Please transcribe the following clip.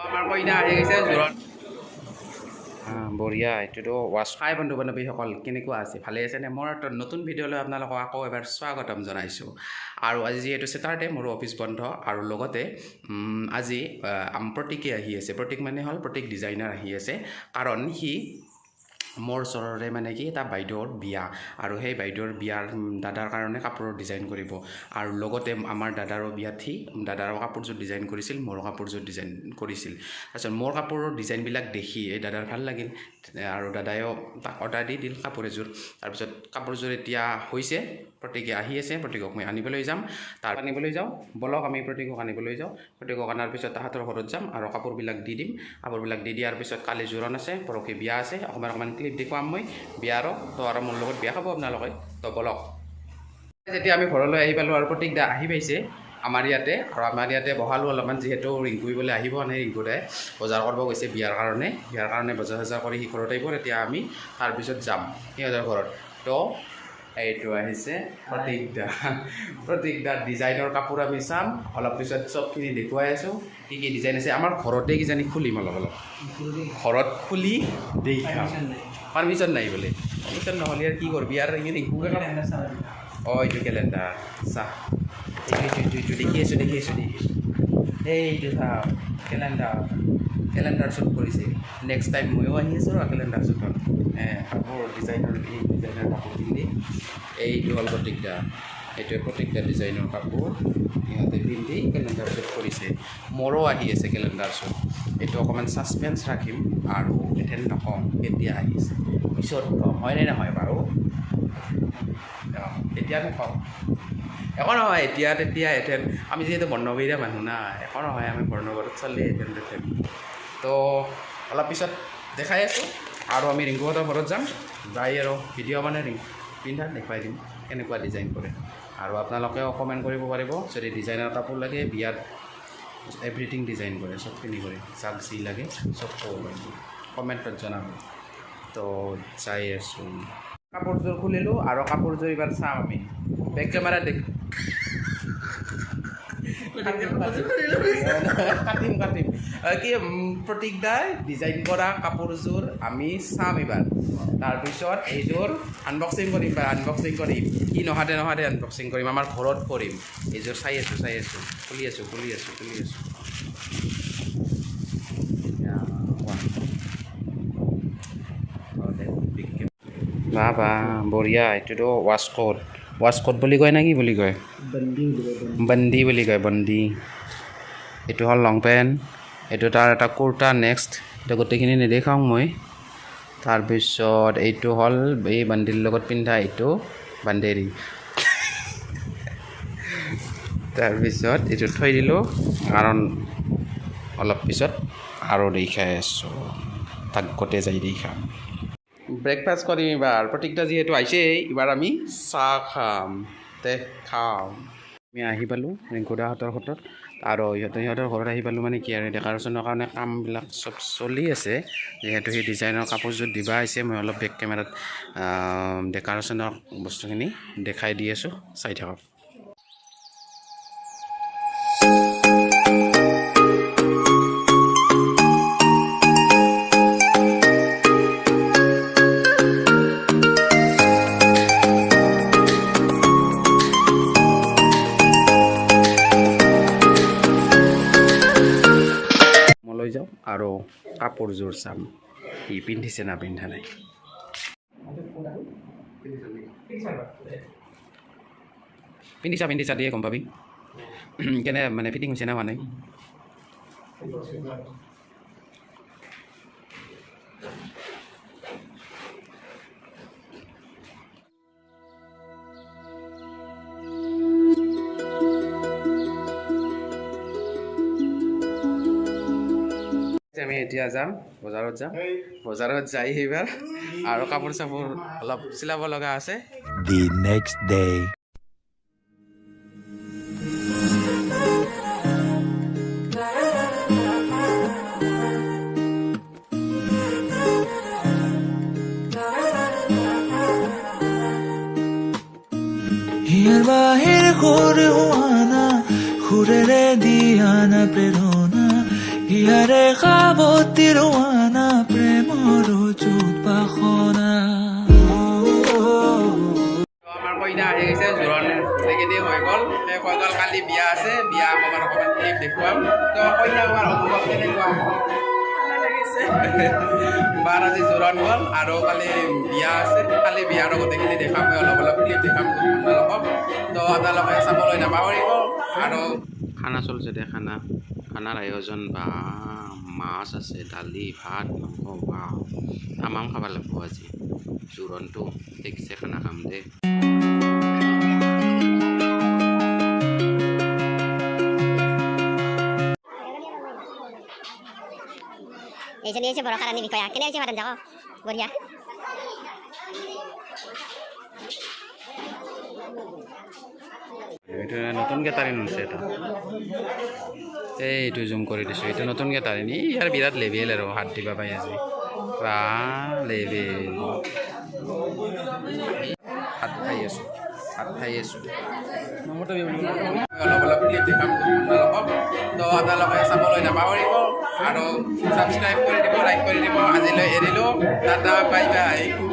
আমাৰ কইনা আহি গৈছে জোৰত বঢ়িয়া এইটোতো ৱাছ খাই বন্ধু বান্ধৱীসকল কেনেকুৱা আছে ভালে আছেনে মোৰ এটা নতুন ভিডিঅ'লৈ আপোনালোকক আকৌ এবাৰ স্বাগতম জনাইছোঁ আৰু আজি যিহেতু ছেটাৰডে মোৰো অফিচ বন্ধ আৰু লগতে আজি প্ৰতীকে আহি আছে প্ৰতীক মানে হ'ল প্ৰতীক ডিজাইনাৰ আহি আছে কাৰণ সি মোৰ ওচৰৰে মানে কি এটা বাইদেউৰ বিয়া আৰু সেই বাইদেউৰ বিয়াৰ দাদাৰ কাৰণে কাপোৰৰ ডিজাইন কৰিব আৰু লগতে আমাৰ দাদাৰো বিয়াত সি দাদাৰো কাপোৰযোৰ ডিজাইন কৰিছিল মোৰো কাপোৰযোৰ ডিজাইন কৰিছিল তাৰপিছত মোৰ কাপোৰৰ ডিজাইনবিলাক দেখি এই দাদাৰ ভাল লাগিল আৰু দাদায়ো তাক অৰ্ডাৰ দি দিল কাপোৰ এযোৰ তাৰপিছত কাপোৰযোৰ এতিয়া হৈছে প্ৰতীকে আহি আছে প্ৰতীকক মই আনিবলৈ যাম তাৰ আনিবলৈ যাওঁ বলক আমি প্ৰতীকক আনিবলৈ যাওঁ প্ৰতীকক অনাৰ পিছত তাহাঁতৰ ঘৰত যাম আৰু কাপোৰবিলাক দি দিম কাপোৰবিলাক দি দিয়াৰ পিছত কালি জোৰোণ আছে পৰহি বিয়া আছে অকণমান ক্লিপ দেখুৱাম মই বিয়াৰো তো আৰু মোৰ লগত বিয়া খাব আপোনালোকে তো বলক যেতিয়া আমি ঘৰলৈ আহি পালোঁ আৰু প্ৰতীক দা আহি পাইছে আমাৰ ইয়াতে আৰু আমাৰ ইয়াতে বহালোঁ অলপমান যিহেতু ৰিংকুবলৈ আহিব নাই ৰিংকুদাই বজাৰ কৰিব গৈছে বিয়াৰ কাৰণে বজাৰ চজাৰ কৰি সি ঘৰত আহিব এতিয়া আমি তাৰপিছত যাম সিহঁতৰ ঘৰত তো এইটো আহিছে প্ৰতীক দা ডিজাইনৰ কাপোৰ আমি চাম অলপ পিছত চবখিনি দেখুৱাই আছোঁ কি কি ডিজাইন আছে আমাৰ ঘৰতে কিজানি খুলিম অলপ ঘৰত খুলি দেখাম পাৰ্মিশ্যন নাই বোলে পাৰ্মিশ্যন নহ'লে আৰু কি কৰবি আৰু ৰিংকুকে অঁ এইটো কেলেণ্ডাৰ চাহ এইটো দেখি আছোঁ এইটো চাওক কেলেণ্ডাৰ শ্বুট কৰিছে নেক্সট টাইম ময়ো আহি আছোঁ আৰু কেলেণ্ডাৰ শ্বুটত কাপোৰ ডিজাইনৰ কাপোৰ পিন্ধি এইটো হ'ল প্ৰতীকদা এইটোৱে প্ৰতীকদা ডিজাইনৰ কাপোৰ সিহঁতে পিন্ধি কেলেণ্ডাৰ শ্বুট কৰিছে মোৰো আহি আছে কেলেণ্ডাৰ শ্বুট এইটো অকণমান ছাছপেঞ্চ ৰাখিম আৰু এথেন নকওঁ কেতিয়া আহিছে পিছত কম হয়নে নহয় বাৰু এতিয়া নকওঁ একো নহয় এতিয়া তেতিয়া এথেন আমি যিহেতু বৰ্ণবীৰা মানুহ না একো নহয় আমি বৰ্ণগৰত চলি এথেন তো অলপ পিছত দেখাই আছোঁ আৰু আমি ৰিংকুহঁতৰ ঘৰত যাম যাই আৰু ভিডিঅ' মানে পিন্ধা দেখুৱাই দিম কেনেকুৱা ডিজাইন কৰে আৰু আপোনালোকেও কমেণ্ট কৰিব পাৰিব যদি ডিজাইনৰ কাপোৰ লাগে বিয়াত এভৰিথিং ডিজাইন কৰে চবখিনি কৰে যাক যি লাগে চব ক'ব পাৰিব কমেণ্টত জনাব তো চাই আছোঁ কাপোৰযোৰ খুলিলোঁ আৰু কাপোৰযোৰ এইবাৰ চাম আমি বেক কেমেৰা কাটিম কি প্ৰতীক দাই ডিজাইন কৰা কাপোৰযোৰ আমি চাম এইবাৰ তাৰপিছত এইযোৰ আনবক্সিং কৰিম কি নহওঁতে আনবক্সিং কৰিম আমাৰ ঘৰত কৰিম এইযোৰ চাই আছোঁ খুলি আছোঁ বা বঢ়িয়া এইটোতো ৱাছকোট বুলি কয় নে কি বুলি কয় বন্দী বুলি কয় এইটো হ'ল লং পেণ্ট এইটো তাৰ এটা কুৰ্তা নেক্সট এতিয়া গোটেইখিনি নেদেখাওঁ মই তাৰপিছত এইটো হ'ল এই বান্দিৰ লগত পিন্ধা এইটো বান্দেৰী তাৰপিছত এইটো থৈ দিলোঁ কাৰণ অলপ পিছত আৰু দেখাই আছোঁ তাক গোটেই যাই দেখাম ব্ৰেকফাষ্ট কৰিম এইবাৰ প্ৰতীকটা যিহেতু আহিছে এইবাৰ আমি চাহ খাম আমি আহি পালোঁ ৰিংকুদাহঁতৰ ঘৰত আৰু সিহঁতৰ ঘৰত আহি পালোঁ মানে কি আৰু ডেক'ৰেশ্যনৰ কাৰণে কামবিলাক চব চলি আছে যিহেতু সেই ডিজাইনৰ কাপোৰযোৰ দিবা আহিছে মই অলপ বেক কেমেৰাত ডেক'ৰেশ্যনৰ বস্তুখিনি দেখাই দি আছোঁ চাই থাকক যাওঁ আৰু কাপোৰযোৰ চাম সি পিন্ধিছে না পিন্ধা নাই পিন্ধিছা দিয়ে গম পাবি কেনে মানে ফিটিং হৈছে না হোৱা নাই আমি এতিয়া যাম বজাৰত যাই এইবাৰ আৰু কাপোৰ চাপোৰ অলপ চিলাব লগা আছে The next day হিয়াৰ বাহিৰ কৰে হোয়ানা খুৰে ৰে দিয়ানা প্ৰেৰণা হিয়াৰে সাৱতি ৰোৱানা প্ৰেমৰ যুত বাসনা আমাৰ কইনা আহি গৈছে জোৰণ সেইখিনি হৈ গ'ল কালি বিয়া আছে বিয়া আমাৰ অকণমান ক্লিপ দেখুৱাম তো কইনা আমাৰ অনুভৱ কেনেকুৱা বাৰ আজি জোৰণ হ'ল আৰু কালি বিয়া আছে কালি বিয়াৰ গোটেইখিনি দেখাম অলপ অলপ ক্লিপ দেখাম আপোনালোকক তো আপোনালোকে চাবলৈ নাপাহৰিব আৰু খানা চলিছে দে খানাৰ আয়োজন বা মাছ আছে দালি ভাত মাংস বা তামাম খাব লাগিব আজি জোৰণটো ঠিকছে খানা খাম দে এইজনী হৈছে বৰষা ৰাণী বিষয়া কেনে হৈছে মাতান যাব বঢ়িয়া এইটো নতুন কেটাৰিন হৈছে এটা এইটো জুম কৰি দিছোঁ এইটো নতুন কেটাৰিন ইয়াৰ বিৰাট লেভেল আৰু হাত দিবা পাই আজি বা লেভেল হাত খাই আছোঁ অলপ অলপ ক্লিপ দেখাম আপোনালোকক তো আপোনালোকে চাবলৈ নাপাহৰিব আৰু ছাবস্ক্ৰাইব কৰি দিব লাইক কৰি দিব আজিলৈ এৰিলোঁ টাটা বাই বাই